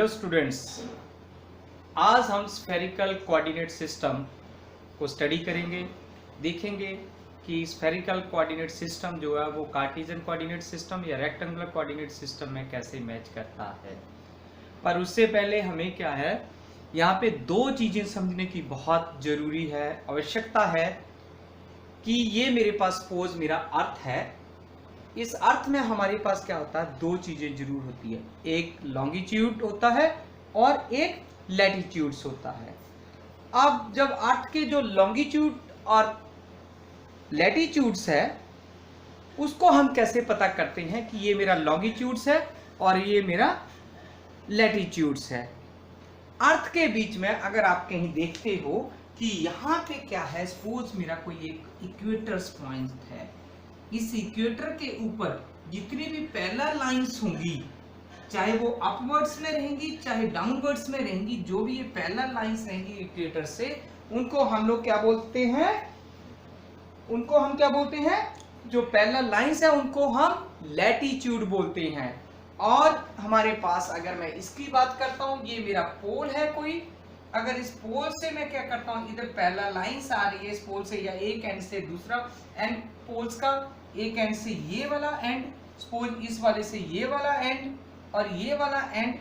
Hello students, आज हम spherical coordinate system को स्टडी करेंगे। देखेंगे कि स्फेरिकल कोऑर्डिनेट सिस्टम जो है वो कार्टेशियन कोऑर्डिनेट सिस्टम या रेक्टेंगुलर कोऑर्डिनेट सिस्टम में कैसे मैच करता है। पर उससे पहले हमें क्या है, यहाँ पे दो चीजें समझने की बहुत जरूरी है, आवश्यकता है कि ये मेरे पास सपोज मेरा अर्थ है। इस अर्थ में हमारे पास क्या होता है, दो चीजें जरूर होती है, एक लॉन्गिट्यूड होता है और एक लैटिट्यूड्स होता है। अब जब अर्थ के जो लॉन्गिट्यूड और लैटिट्यूड्स है उसको हम कैसे पता करते हैं कि ये मेरा लॉन्गिट्यूड्स है और ये मेरा लैटिट्यूड्स है। अर्थ के बीच में अगर आप कहीं देखते हो कि यहाँ पे क्या है, सपोज मेरा कोई एक इक्वेटर्स पॉइंट है, इस इक्वेटर के ऊपर जितनी भी पैरेलल लाइंस होंगी, चाहे वो अपवर्ड्स में रहेंगी चाहे डाउनवर्ड्स में रहेंगी, जो भी ये पैरेलल लाइंस रहेंगी इक्वेटर से, उनको हम लोग क्या बोलते हैं, उनको हम क्या बोलते हैं, जो पैरेलल लाइंस है उनको हम लैटिट्यूड बोलते हैं। और हमारे पास अगर मैं इसकी बात करता हूं, ये मेरा पोल है कोई, अगर इस पोल से मैं क्या करता हूं, इधर पैरेलल लाइंस आ रही है इस पोल से, या एक एंड से दूसरा एंड पोल्स का, एक एंड से ये वाला एंड, सपोज इस वाले से ये वाला एंड और ये वाला एंड,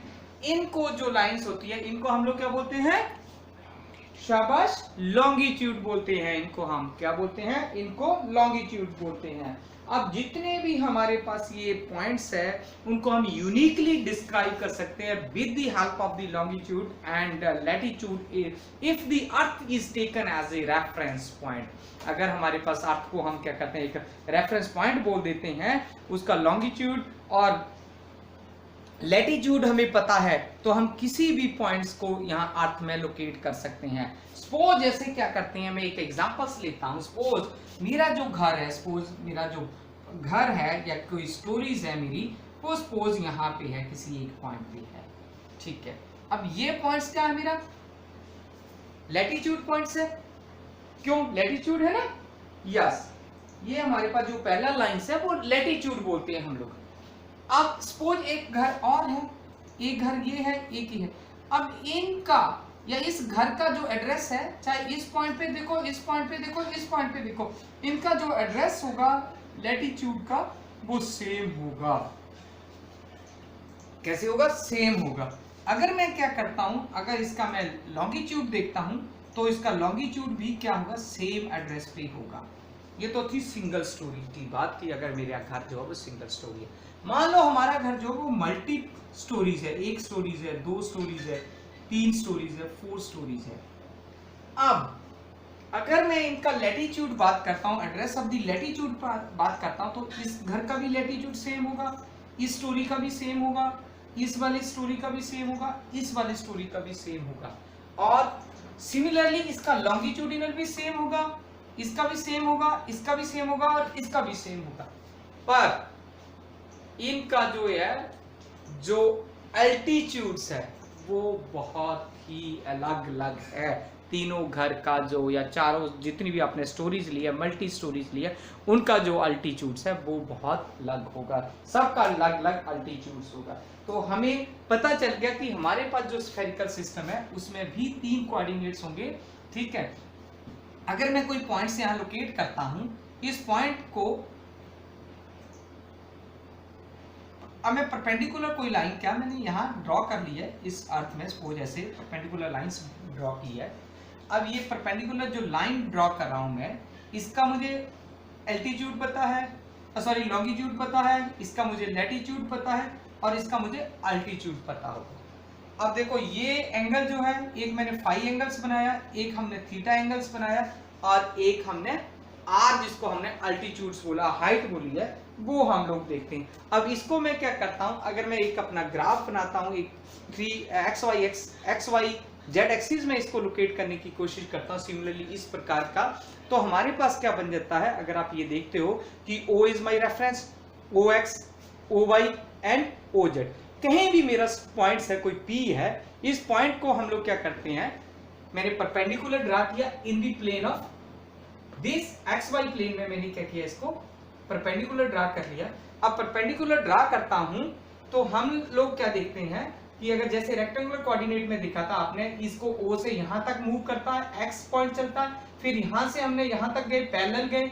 इनको जो लाइंस होती है इनको हम लोग क्या बोलते हैं, शाबाश, लॉन्गिट्यूड बोलते हैं। इनको हम क्या बोलते हैं, इनको लॉन्गिट्यूड बोलते हैं। अब जितने भी हमारे पास ये पॉइंट्स है उनको हम यूनिकली डिस्क्राइब कर सकते हैं with the help of the longitude and latitude if the earth is taken as a reference point. अगर हमारे पास अर्थ को हम क्या करते हैं, एक रेफरेंस पॉइंट बोल देते हैं, उसका लॉन्गिट्यूड और लैटिट्यूड हमें पता है तो हम किसी भी पॉइंट्स को यहाँ अर्थ में लोकेट कर सकते हैं। सपोज जैसे क्या करते हैं, मैं एक एग्जांपल्स लेता हूँ। सपोज मेरा जो घर है, सपोज मेरा जो घर है या कोई स्टोरीज है मेरी, वो सपोज यहाँ पे है, किसी एक पॉइंट पे है, ठीक है। अब ये पॉइंट्स क्या है, मेरा लैटिट्यूड पॉइंट्स है। क्यों लैटिट्यूड है ना, यस, ये हमारे पास जो पैरेलल लाइंस है वो लैटिट्यूड बोलते हैं हम लोग। अब सपोज एक घर और है, एक घर ये है, एक ही है। अब इनका या इस घर का जो एड्रेस है, चाहे इस पॉइंट पे देखो, इस पॉइंट पे देखो, इस पॉइंट पे देखो, इनका जो एड्रेस होगा लैटिट्यूड का वो सेम होगा। कैसे होगा, सेम होगा। अगर मैं क्या करता हूं, अगर इसका मैं लॉन्गिट्यूड देखता हूं तो इसका लॉन्गिट्यूड भी क्या होगा, सेम एड्रेस पे होगा। ये तो थी सिंगल स्टोरी की बात की, अगर मेरा घर जो है वो सिंगल स्टोरी है। मान लो हमारा घर जो है वो मल्टी स्टोरीज है, एक स्टोरीज है, दो स्टोरीज है, तीन स्टोरीज है, फोर स्टोरीज है। अब अगर मैं इनका लैटिट्यूड बात करता हूं, एड्रेस ऑफ द लैटिट्यूड बात करता हूं, तो इस घर का भी लैटिट्यूड सेम होगा, इस स्टोरी का भी सेम होगा, इस वाली स्टोरी का भी सेम होगा, इस वाली स्टोरी का भी सेम होगा। और सिमिलरली इसका लॉन्गिट्यूडिनल भी सेम होगा, इसका भी सेम होगा, इसका भी सेम होगा और इसका भी सेम होगा। पर इनका जो है, जो एल्टीट्यूड्स है वो बहुत ही अलग अलग है। तीनों घर का जो, या चारों जितनी भी आपने स्टोरीज ली है, मल्टी स्टोरीज ली है, उनका जो अल्टीट्यूड्स है वो बहुत अलग होगा, सबका अलग अलग अल्टीट्यूड्स होगा। तो हमें पता चल गया कि हमारे पास जो स्फेरिकल सिस्टम है उसमें भी तीन कोऑर्डिनेट्स होंगे, ठीक है। अगर मैं कोई पॉइंट से यहाँ लोकेट करता हूं, इस पॉइंट को अब मैं परपेंडिकुलर कोई लाइन, क्या मैंने यहाँ ड्रॉ कर ली है इस अर्थ में, सपोज ऐसे परपेंडिकुलर लाइंस ड्रॉ की है। अब ये परपेंडिकुलर जो लाइन ड्रॉ कर रहा हूं मैं, इसका मुझे एल्टीट्यूड पता है, सॉरी लॉन्गिट्यूड पता है, इसका मुझे लैटिट्यूड पता है और इसका मुझे अल्टीट्यूड पता होगा। अब देखो ये एंगल जो है, एक मैंने फाई एंगल्स बनाया, एक हमने थीटा एंगल्स बनाया और एक हमने आर, जिसको हमने अल्टीट्यूड्स बोला, हाइट बोली है, वो हम लोग देखते हैं। अब इसको मैं क्या करता हूं, अगर मैं एक अपना ग्राफ बनाता हूं, एक 3 जेड एक्सिस में इसको लोकेट करने की कोशिश करता हूं, सिमिलरली इस प्रकार का, तो हमारे पास क्या बन जाता है, अगर आप ये देखते हो कि O is my reference, OX, OY and OZ, कहीं भी मेरा पॉइंट्स है, कोई P है, इस पॉइंट को हम लोग क्या करते हैं, मैंने परपेंडिकुलर ड्रा किया in the plane of this XY plane में, मैंने क्या किया, इसको परपेंडिकुलर ड्रा कर लिया। अब परपेंडिकुलर ड्रा करता हूं तो हम लोग क्या देखते हैं कि अगर जैसे रेक्टेंगुलर कोऑर्डिनेट में दिखा था आपने, इसको O से यहां तक मूव करता है, x पॉइंट चलता है, फिर यहां से हमने यहां तक गए, पैरेलल गए,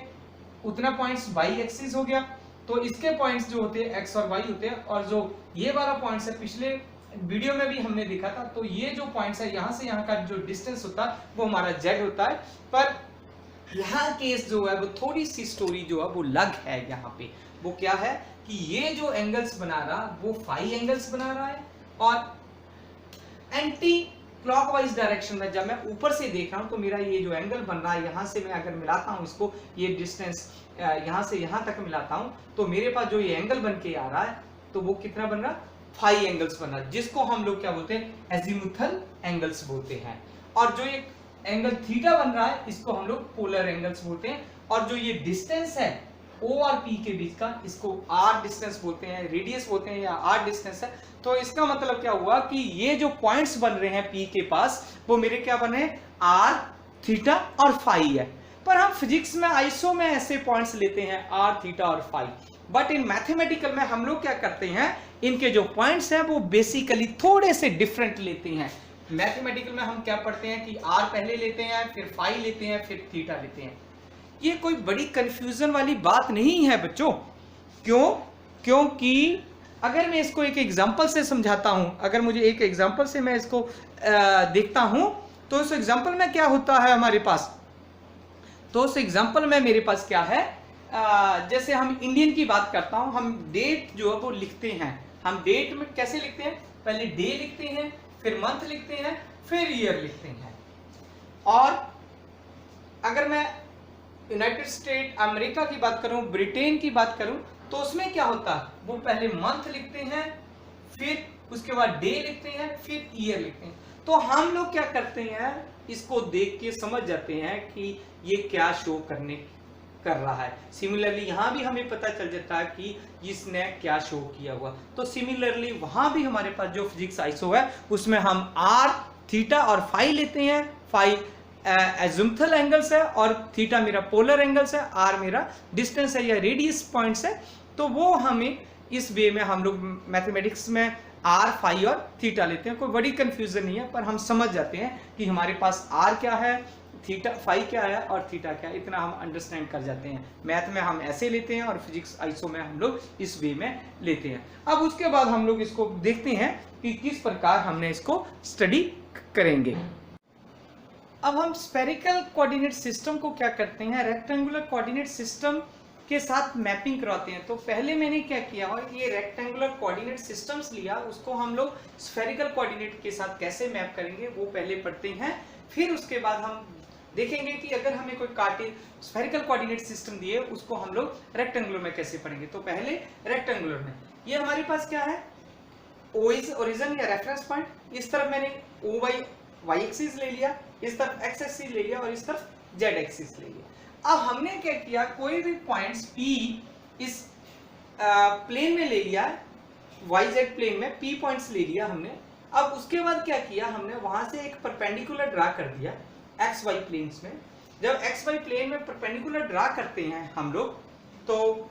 उतना पॉइंट्स बाई एक्सिस हो गया। तो इसके पॉइंट्स जो होते हैं x और y होते हैं, और जो ये वाला पॉइंट्स है पिछले वीडियो में भी हमने देखा था, तो ये जो पॉइंट्स है यहां से यहां का जो डिस्टेंस होता है वो हमारा z होता है। पर यहाँ केस जो है वो थोड़ी सी स्टोरी जो है वो अलग है यहाँ पे। वो क्या है कि ये जो एंगल्स बना रहा वो फाई एंगल्स बना रहा है, और एंटी क्लॉकवाइज डायरेक्शन में जब मैं ऊपर से देख रहा हूं तो मेरा ये जो एंगल बन रहा है, यहां से मैं अगर मिलाता हूं इसको, ये डिस्टेंस यहां से यहां तक मिलाता हूं, तो मेरे पास जो ये एंगल बन के आ रहा है तो वो कितना बन रहा है, फाई एंगल्स बन रहा है, जिसको हम लोग क्या बोलते हैं, एजीमुथल एंगल्स बोलते हैं। और जो ये एंगल थीटा बन रहा है इसको हम लोग पोलर एंगल्स बोलते हैं। और जो ये डिस्टेंस है O और P के बीच का, इसको R डिस्टेंस बोलते हैं, रेडियस बोलते हैं, या R डिस्टेंस है। तो इसका मतलब क्या हुआ कि ये जो पॉइंट्स बन रहे हैं P के पास, वो मेरे क्या बने, R, थीटा और फाई है। पर हम फिजिक्स में आइसो में ऐसे पॉइंट्स लेते हैं R, थीटा और फाई, बट इन मैथमेटिकल में हम लोग क्या करते हैं, इनके जो पॉइंट्स हैं वो बेसिकली थोड़े से डिफरेंट लेते हैं। मैथमेटिकल में हम क्या पढ़ते हैं कि R पहले लेते हैं, फिर फाई लेते हैं, फिर थीटा लेते हैं। ये कोई बड़ी कंफ्यूजन वाली बात नहीं है बच्चों। क्यों? क्योंकि अगर मैं इसको एक एग्जांपल से समझाता हूं, अगर मुझे एक एग्जांपल से मैं इसको देखता हूं, तो उस एग्जांपल में क्या होता है हमारे पास, तो उस एग्जांपल में मेरे पास क्या है, जैसे हम इंडियन की बात करता हूं, हम डेट जो है वो लिखते हैं। हम डेट में कैसे लिखते हैं, पहले डे लिखते हैं, फिर मंथ लिखते हैं, फिर ईयर लिखते हैं। और अगर मैं यूनाइटेड स्टेट अमेरिका की बात करूं, ब्रिटेन की बात करूं, तो उसमें क्या होता है, वो पहले मंथ लिखते हैं, फिर उसके बाद डे लिखते हैं, फिर ईयर लिखते हैं। तो हम लोग क्या करते हैं, इसको देख के समझ जाते हैं कि ये क्या शो कर रहा है। सिमिलरली यहां भी हमें पता चल जाता है कि इसने क्या शो किया हुआ। तो सिमिलरली वहां भी हमारे पास जो फिजिक्स आइसो है उसमें हम R, थीटा और फाई लेते हैं। फाई एजिमुथल एंगल्स है और थीटा मेरा पोलर एंगल्स है, R मेरा डिस्टेंस है या रेडियस पॉइंट्स है। तो वो हमें इस वे में हम लोग मैथमेटिक्स में R, फाई और थीटा लेते हैं। कोई बड़ी कंफ्यूजन नहीं है, पर हम समझ जाते हैं कि हमारे पास R क्या है, थीटा फाई क्या है और थीटा क्या है, इतना हम अंडरस्टैंड कर जाते हैं। मैथ में हम ऐसे लेते हैं और फिजिक्स आइसो में हम लोग इस वे में लेते हैं। अब उसके बाद हम लोग इसको देखते हैं कि किस प्रकार हमने इसको स्टडी करेंगे। अब हम स्फेरिकल कोऑर्डिनेट सिस्टम को क्या करते हैं, रेक्टेंगुलर कोऑर्डिनेट सिस्टम के साथ मैपिंग करवाते हैं। तो पहले मैंने क्या किया, और ये रेक्टेंगुलर कोऑर्डिनेट सिस्टम्स लिया, उसको हम लोग स्फेरिकल कोऑर्डिनेट के साथ कैसे मैप करेंगे वो पहले पढ़ते हैं। फिर उसके बाद हम देखेंगे कि अगर हमें कोई स्फेरिकल कोऑर्डिनेट सिस्टम दिए उसको हम लोग रेक्टेंगुलर में कैसे पढ़ेंगे। तो पहले रेक्टेंगुलर में ये हमारे पास क्या है, ओरिजिन या रेफरेंस पॉइंट, इस तरफ मैंने ओ वाई एक्सिस ले लिया, इस तरफ एक्स एक्सिस ले लिया और इस तरफ जेड एक्सिस ले लिया। अब हमने क्या किया, कोई भी पॉइंट्स पी इस प्लेन में ले लिया, वाई जेड प्लेन में पी पॉइंट्स ले लिया हमने। अब उसके बाद क्या किया, हमने वहां से एक परपेंडिकुलर ड्रा कर दिया एक्स वाई प्लेन्स में। जब एक्स वाई प्लेन में परपेंडिकुलर ड्रा करते हैं हम लोग, तो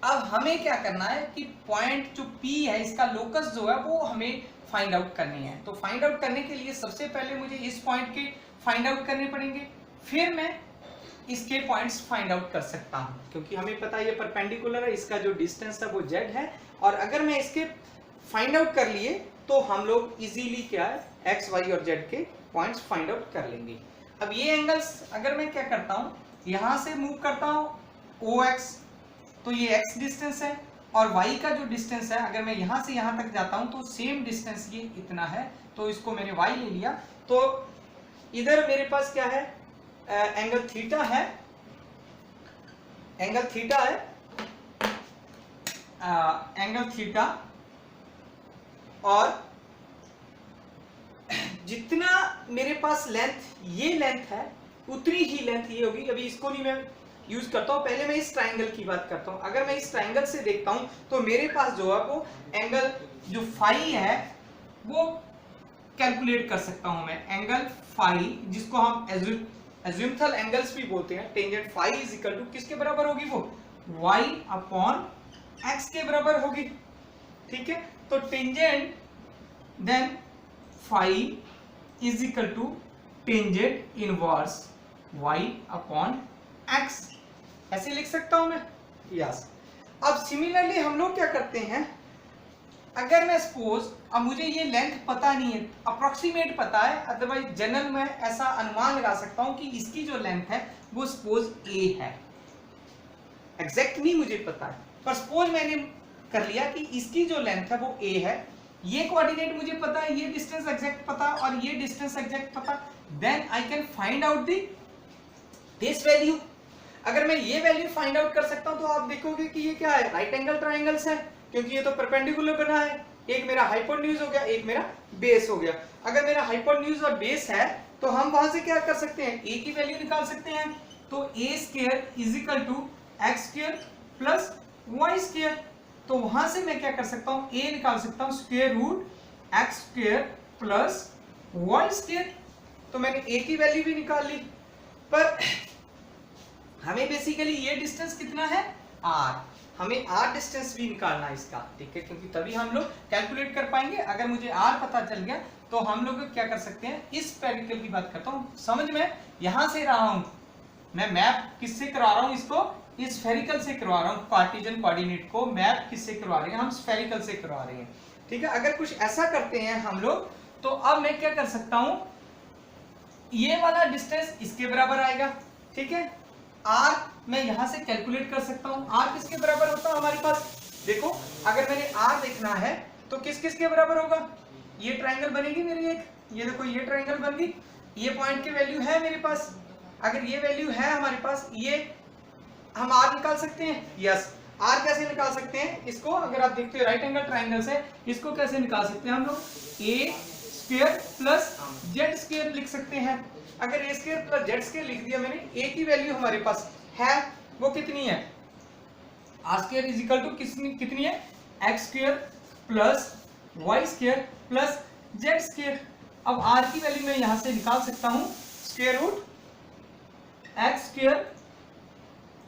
अब हमें क्या करना है कि पॉइंट जो P है इसका लोकस जो है वो हमें फाइंड आउट करनी है। तो फाइंड आउट करने के लिए सबसे पहले मुझे इस पॉइंट के फाइंड आउट करने पड़ेंगे, फिर मैं इसके पॉइंट्स फाइंड आउट कर सकता हूं, क्योंकि हमें पता है ये परपेंडिकुलर है, इसका जो डिस्टेंस है वो z है। और अगर मैं इसके फाइंड आउट कर लिए तो हम लोग इजीली क्या है x, y और z के पॉइंट्स फाइंड आउट कर लेंगे। अब ये एंगल्स अगर मैं क्या करता हूं, यहां से मूव करता हूं OX, तो ये x डिस्टेंस है, और y का जो डिस्टेंस है अगर मैं यहां से यहां तक जाता हूं तो सेम डिस्टेंस ये इतना है। तो इसको मैंने y ले लिया। तो इधर मेरे पास क्या है, एंगल थीटा है, एंगल थीटा है, एंगल थीटा, और जितना मेरे पास लेंथ ये लेंथ है उतनी ही लेंथ ये होगी। अभी इसको नहीं मैं यूज करता हूं, पहले मैं इस ट्राइंगल की बात करता हूं। अगर मैं इस ट्राइंगल से देखता हूं तो मेरे पास जो है वो एंगल जो फाई है वो कैलकुलेट कर सकता हूं मैं। एंगल फाई जिसको हम एजिमुथल एंगल्स भी बोलते हैं, tangent phi is equal to किसके बराबर होगी, वो y अपॉन x के बराबर होगी। ठीक है, तो tangent then phi is equal to tangent inverse y upon x, ऐसे लिख सकता हूं मैं, यस। अब सिमिलरली हम लोग क्या करते हैं, अगर मैं सपोज, अब मुझे ये लेंथ पता नहीं है, अप्रोक्सीमेट पता है, अदरवाइज जनरल में ऐसा अनुमान लगा सकता हूं कि इसकी जो लेंथ है वो सपोज ए है, एग्जैक्ट नहीं मुझे पता है, पर सपोज मैंने कर लिया कि इसकी जो लेंथ है वो ए है, ये कोऑर्डिनेट मुझे पता है, ये डिस्टेंस एग्जैक्ट पता और ये डिस्टेंस एग्जैक्ट पता, then I can find out this value. अगर मैं ये वैल्यू फाइंड आउट कर सकता हूं तो आप देखोगे कि ये क्या है, राइट एंगल ट्राइंगल्स है, क्योंकि ये तो परपेंडिकुलर बना है, एक मेरा हाइपोटेन्यूज हो गया, एक मेरा बेस हो गया। अगर मेरा हाइपोटेन्यूज और बेस है तो हम वहां से क्या कर सकते हैं, ए की वैल्यू निकाल सकते हैं, तो a square is equal to x square plus y square, तो वहां से मैं क्या कर सकता हूं, ए निकाल सकता हूं square root x square plus y square, तो मैंने ए की वैल्यू भी निकाल ली। पर हमें बेसिकली ये डिस्टेंस कितना है, आर, हमें आर डिस्टेंस भी निकालना है इसका, ठीक है, क्योंकि तभी हम लोग कैलकुलेट कर पाएंगे। अगर मुझे आर पता चल गया तो हम लोग क्या कर सकते हैं, इस स्फेरिकल की बात करता हूँ, समझ में यहां से रहा हूं मैं, मैप किससे करवा रहा हूं इसको, इस स्फेरिकल से करवा रहा हूं, कार्टेशियन कोऑर्डिनेट को मैप किससे करवा रहे हैं, हम स्फेरिकल से करवा रहे हैं, ठीक है। अगर कुछ ऐसा करते हैं हम लोग, तो अब मैं क्या कर सकता हूं, ये वाला डिस्टेंस इसके बराबर आएगा, ठीक है, आर मैं यहां से कैलकुलेट कर सकता हूं, आर किसके बराबर होता है हमारे पास, देखो अगर मैंने आर देखना है तो किस किस के बराबर होगा, ये ट्रायंगल बनेगी मेरी एक, ये देखो ये ट्रायंगल बन गई, ये पॉइंट की वैल्यू है मेरे पास, अगर ये वैल्यू है हमारे पास, ये हम आर निकाल सकते हैं, यस। आर कैसे निकाल सकते हैं इसको, अगर आप देखते हो राइट एंगल ट्रायंगल से इसको कैसे निकाल सकते हैं हम लोग, ए स्क्वायर प्लस जेड स्क्वायर लिख सकते हैं। अगर ए स्क्वायर प्लस जेड स्क्वायर लिख दिया मैंने, ए की वैल्यू हमारे पास है वो कितनी है, r square is equal to कितनी है, x square plus y square plus z square. अब आर की वैल्यू मैं यहां से निकाल सकता हूं, square root x square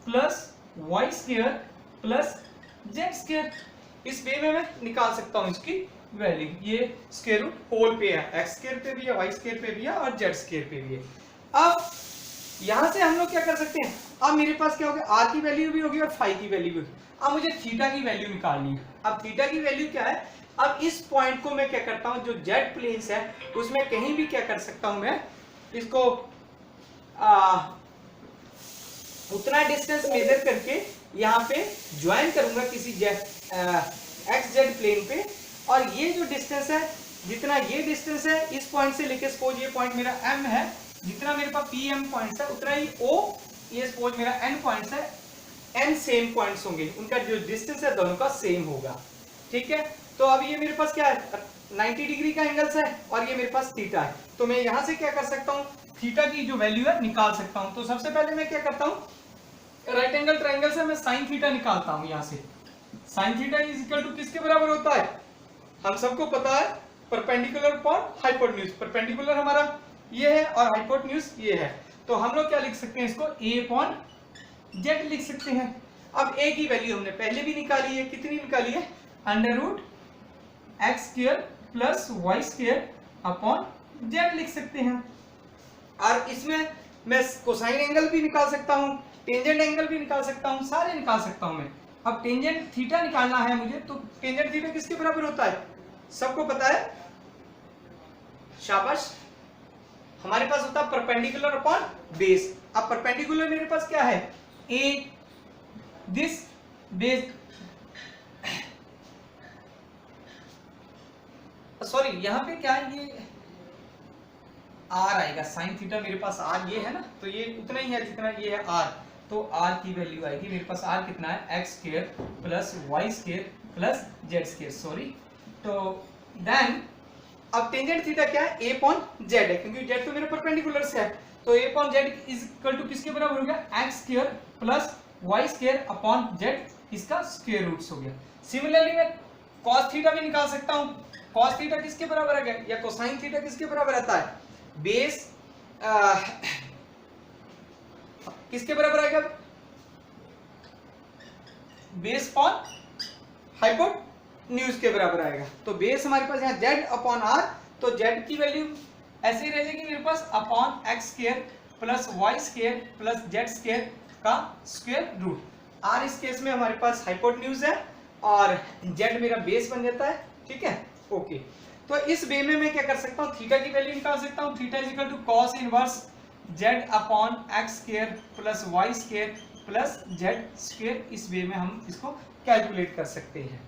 plus y square plus z square, इस वे में मैं निकाल सकता हूं इसकी वैल्यू, ये स्क्वायर रूट होल पे है, एक्स स्क्वायर पे भी है, वाई स्क्वायर पे भी है और जेड स्क्वायर पे भी है। अब यहां से हम लोग क्या कर सकते हैं, अब मेरे पास क्या होगा, आर की वैल्यू भी होगी और फाई की वैल्यू भी होगी। अब मुझे थीटा की वैल्यू निकालनी है, अब थीटा की वैल्यू क्या है, अब इस पॉइंट को मैं क्या करता हूं, जो जेड प्लेन्स है उसमें कहीं भी क्या कर सकता हूं मैं, इसको उतना डिस्टेंस मेजर करके यहाँ पे ज्वाइन करूंगा किसी एक्स जेड प्लेन पे, और ये जो डिस्टेंस है, जितना ये डिस्टेंस है इस पॉइंट से लेके, सपोज ये पॉइंट मेरा एम है, जितना मेरे पास पी एम पॉइंट्स है उतना ही ओ, ये सपोज मेरा एन पॉइंट्स है, एन सेम पॉइंट्स होंगे, उनका जो डिस्टेंस है दोनों का सेम होगा, ठीक है। तो अब ये मेरे पास क्या है, 90 डिग्री का एंगल्स है और ये मेरे पास थीटा है, तो मैं यहां से क्या कर सकता हूँ, थीटा की जो वैल्यू है निकाल सकता हूँ। तो सबसे पहले मैं क्या करता हूँ, राइट एंगल ट्रायंगल से मैं साइन थीटा निकालता हूं, यहां से sine theta is equal to किसके बराबर होता है, हम सबको पता है परपेंडिकुलर अपॉन हाइपोटेन्यूज, परपेंडिकुलर हमारा ये है और हाइपोटेन्यूज ये है, तो हम लोग क्या लिख सकते हैं इसको, ए अपॉन जेड लिख सकते हैं। अब ए की वैल्यू हमने पहले भी निकाली है, कितनी निकाली है, under root x square plus y square upon z लिख सकते हैं, और इसमें मैं कोसाइन एंगल भी निकाल सकता हूं, टेंजेंट एंगल भी निकाल सकता हूं, सारे निकाल सकता हूं मैं। अब टेंजेंट थीटा निकालना है मुझे, तो टेंजेंट थीटा किसके बराबर होता है, सबको पता है, शाबाश, हमारे पास होता है परपेंडिकुलर अपॉन बेस। अब परपेंडिकुलर मेरे पास क्या है, ए दिस बेस, सॉरी यहां पे क्या है, ये आर आएगा, साइन थीटा मेरे पास आर ये है ना, तो ये उतना ही है जितना ये है आर, तो आर की वैल्यू आएगी मेरे पास, आर कितना है, x square plus y square plus z square, sorry, तो देन अब टेंजेंट थीटा क्या है, ए अपॉन जेड है, क्योंकि जेड तो मेरे परपेंडिकुलर से है, तो a upon z is equal to किसके बराबर हो गया, x square plus y square upon z, इसका स्क्वायर रूट्स हो गया। सिमिलरली मैं cos थीटा भी निकाल सकता हूं, cos थीटा किसके बराबर है, या कोसाइन थीटा किसके बराबर आता है, बेस किसके बराबर आएगा, बेस अपॉन हाइपोट न्यूज के बराबर आएगा। तो बेस हमारे पास यहाँ z अपॉन r, तो z की वैल्यू ऐसे ही रह जाएगी मेरे पास upon x square plus y square plus z square का स्क्वायर रूट। r इस केस में हमारे पास हाइपोटेन्यूज है और z मेरा बेस बन जाता है, ठीक है, ओके। तो इस वे में मैं क्या कर सकता हूँ, थीटा की वैल्यू निकाल सकता हूँ, theta is equal to cos inverse z upon x square plus y square plus z square. इस वे में हम इसको कैलकुलेट कर सकते हैं।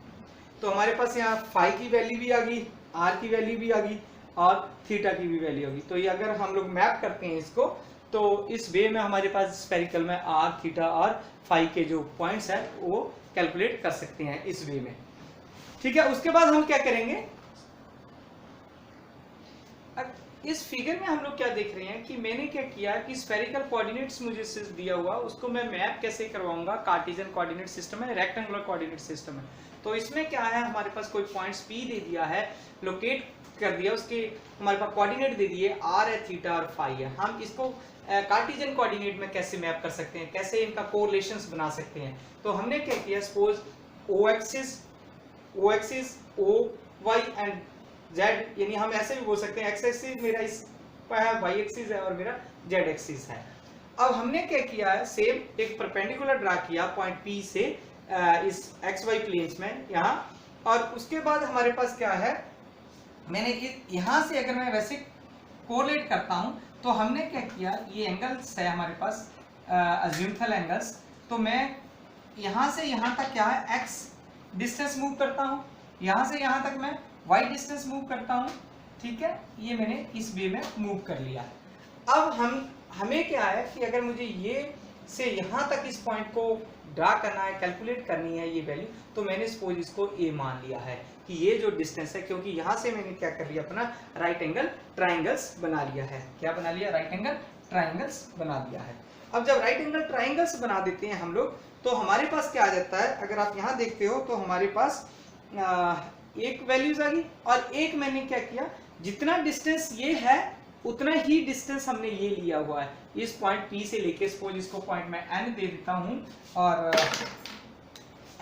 तो हमारे पास यहाँ फाई की वैल्यू भी आ गई, आर की वैल्यू भी आ गई और थीटा की भी वैल्यू आ गई। तो ये अगर हम लोग मैप करते हैं इसको, तो इस वे में हमारे पास स्फेरिकल में आर, थीटा और फाई के जो पॉइंट्स हैं वो कैलकुलेट कर सकते हैं इस वे में, ठीक है। उसके बाद हम क्या करेंगे, इस फिगर में हम लोग क्या देख रहे हैं कि मैंने क्या किया कि स्फेरिकल कोऑर्डिनेट्स मुझे दिया हुआ, उसको मैं मैप कैसे करवाऊंगा, कार्टेशियन कोऑर्डिनेट सिस्टम है, रेक्टेंगुलर कोऑर्डिनेट सिस्टम है। तो इसमें क्या है, हमारे पास कोई पॉइंट्स पी दे दिया है, लोकेट कर दिया, उसके हमारे पास कोऑर्डिनेट दे दिए, आर है, थीटा और फाई है। हम इसको कार्टेशियन कोऑर्डिनेट में कैसे मैप कर सकते हैं, कैसे इनका कोरिलेशंस बना सकते हैं। तो हमने क्या किया, suppose O axis O y and z, यानी हम ऐसे भी बोल सकते हैं एक्स एक्सिस मेरा इस पर है, वाई एक्सिस है और मेरा जेड एक्सिस है। अब हमने क्या किया है, सेम एक परपेंडिकुलर ड्रा किया पॉइंट पी से इस एक्स वाई प्लेन्स में यहाँ, और उसके बाद हमारे पास क्या है, मैंने यहाँ से अगर मैं वैसे कोरिलेट करता हूँ तो हमने क्या किया, ये एंगल्स है हमारे पास अज़्यूमथल एंगल्स, तो मैं यहाँ से यहाँ तक क्या है एक्स डिस्टेंस मूव करता हूँ, यहाँ से यहाँ तक मैं वाई डिस्टेंस मूव करता हूँ, ठीक है, ये मैंने इस वे में मूव कर लिया। अब हमें क्या है कि अगर मुझे ये से यहाँ तक इस पॉइंट को ड्रा करना है, कैलकुलेट करनी है ये वैल्यू, तो मैंने सपोज इसको ए मान लिया है कि ये जो डिस्टेंस है, क्योंकि यहाँ से मैंने क्या कर लिया, अपना राइट एंगल ट्राइंगल्स बना लिया है। क्या बना लिया, राइट एंगल ट्राइंगल्स बना लिया है। अब जब राइट एंगल ट्राइंगल्स बना देते हैं हम लोग, तो हमारे पास क्या आ जाता है, अगर आप यहाँ देखते हो तो हमारे पास एक वैल्यूज आ गई, और एक मैंने क्या किया, जितना डिस्टेंस ये है उतना ही डिस्टेंस हमने ये लिया हुआ है इस पॉइंट P से लेके, सपोज इसको पॉइंट मैं N दे देता हूँ और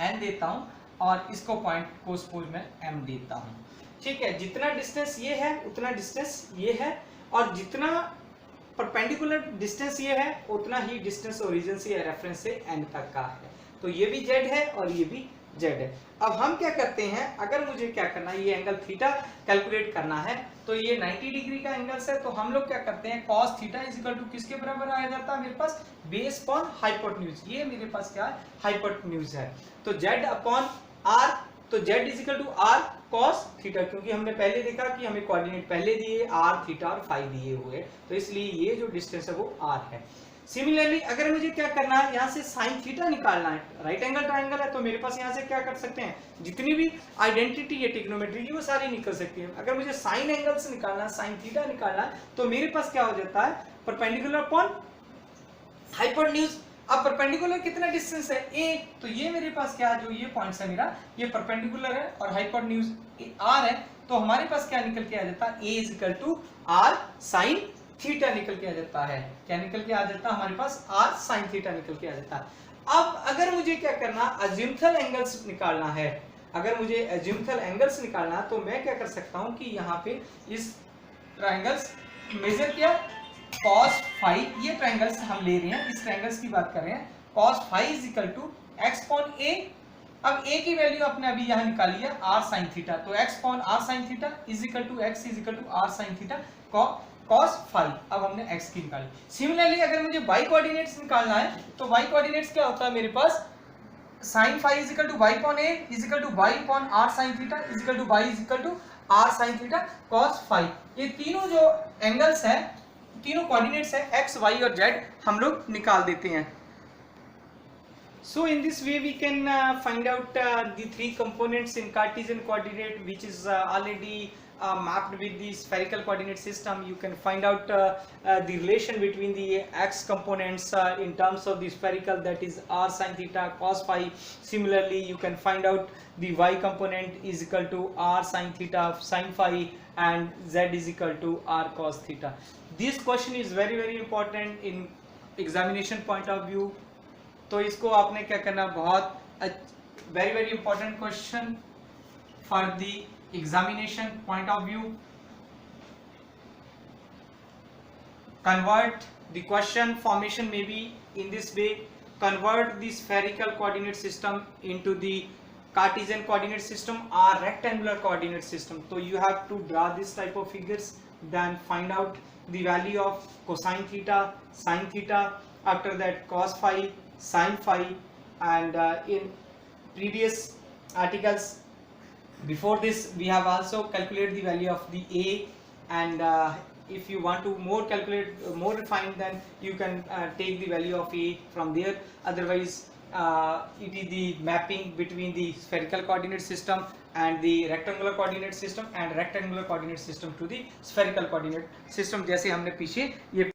N देता हूँ, और इसको पॉइंट को सपोज मैं M देता हूँ, ठीक है। जितना डिस्टेंस ये है उतना डिस्टेंस ये है, और जितना परपेंडिकुलर डिस्टेंस ये है उतना ही डिस्टेंस ओरिजिन से या रेफरेंस से N तक का है। तो ये भी Z है और ये भी Z है। अब हम क्या करते हैं, अगर मुझे क्या करना है, ये एंगल थीटा कैलकुलेट करना है, तो ये 90 डिग्री का एंगल है, तो हम लोग क्या करते हैं, cos theta is equal to किसके बराबर आ जाता है मेरे पास, बेस अपॉन हाइपोटेन्यूज। ये मेरे पास क्या है, हाइपोटेन्यूज है। तो Z अपॉन r, तो Z is equal to r cos theta, क्योंकि हमने पहले देखा कि हमें कोऑर्डिनेट पहले दिए r, थीटा और फाई दिए हुए, तो इसलिए ये जो डिस्टेंस है वो r है। सिमिलरली अगर मुझे क्या करना है, यहाँ से साइन थीटा निकालना है, राइट एंगल ट्राइंगल है, तो मेरे पास यहाँ से क्या कर सकते हैं, जितनी भी आइडेंटिटी है ट्रिग्नोमेट्री की वो सारी निकल सकती है। अगर मुझे साइन एंगल्स निकालना है, साइन थीटा निकालना है, तो मेरे पास क्या हो जाता है, परपेंडिकुलर अपॉन हाइपोटेन्यूज। अब परपेंडिकुलर कितना डिस्टेंस है, a, तो ये मेरे पास क्या है, जो ये पॉइंट्स है मेरा, ये परपेंडिकुलर है और हाइपोटेन्यूज r है, तो हमारे पास क्या निकल के आ जाता है, a is equal to r sine theta निकल के आ जाता है। क्या निकल के आ जाता है, हमारे पास r sin थीटा निकल के आ जाता है। अब अगर मुझे क्या करना, अज़्यूमथल एंगल्स निकालना है, अगर मुझे अज़्यूमथल एंगल्स निकालना है, तो मैं क्या कर सकता हूं कि यहाँ पे इस ट्रायंगल्स मेजर किया, cos फाई, ये ट्रायंगल्स हम ले रहे हैं, इस ट्रायंगल्स की बात कर रहे हैं, cos phi is equal to x upon a। अब a की वैल्यू आपने अभी यहाँ निकाली है r sin थीटा, तो x upon r sin theta is equal to x is equal to r sin theta cos phi. अब हमने x की निकाली। सिमिलरली अगर मुझे y कोऑर्डिनेट्स निकालना है, तो y कोऑर्डिनेट्स क्या होता है मेरे पास, sin phi is equal to y upon a is equal to y upon r sin theta is equal to y is equal to r sin theta cos phi. ये तीनों जो एंगल्स है, तीनों कोऑर्डिनेट्स है x, y और z, हम लोग निकाल देते हैं। So in this way we can find out the three components in Cartesian coordinate, which is already mapped with the spherical coordinate system. You can find out the relation between the x components in terms of the spherical, that is r sin theta cos phi. Similarly, you can find out the y component is equal to r sin theta sin phi, and z is equal to r cos theta. This question is very important in examination point of view. तो इसको आपने क्या करना, बहुत very important question for the examination point of view. Convert the question formation may be in this way. Convert the spherical coordinate system into the Cartesian coordinate system or rectangular coordinate system. So you have to draw this type of figures, then find out the value of cosine theta, sine theta, after that cos phi, sine phi, and in previous articles before this we have also calculated the value of the A, and if you want to more refine, then you can take the value of A from there. Otherwise it is the mapping between the spherical coordinate system and the rectangular coordinate system and rectangular coordinate system to the spherical coordinate system, जैसे हमने पीछे ये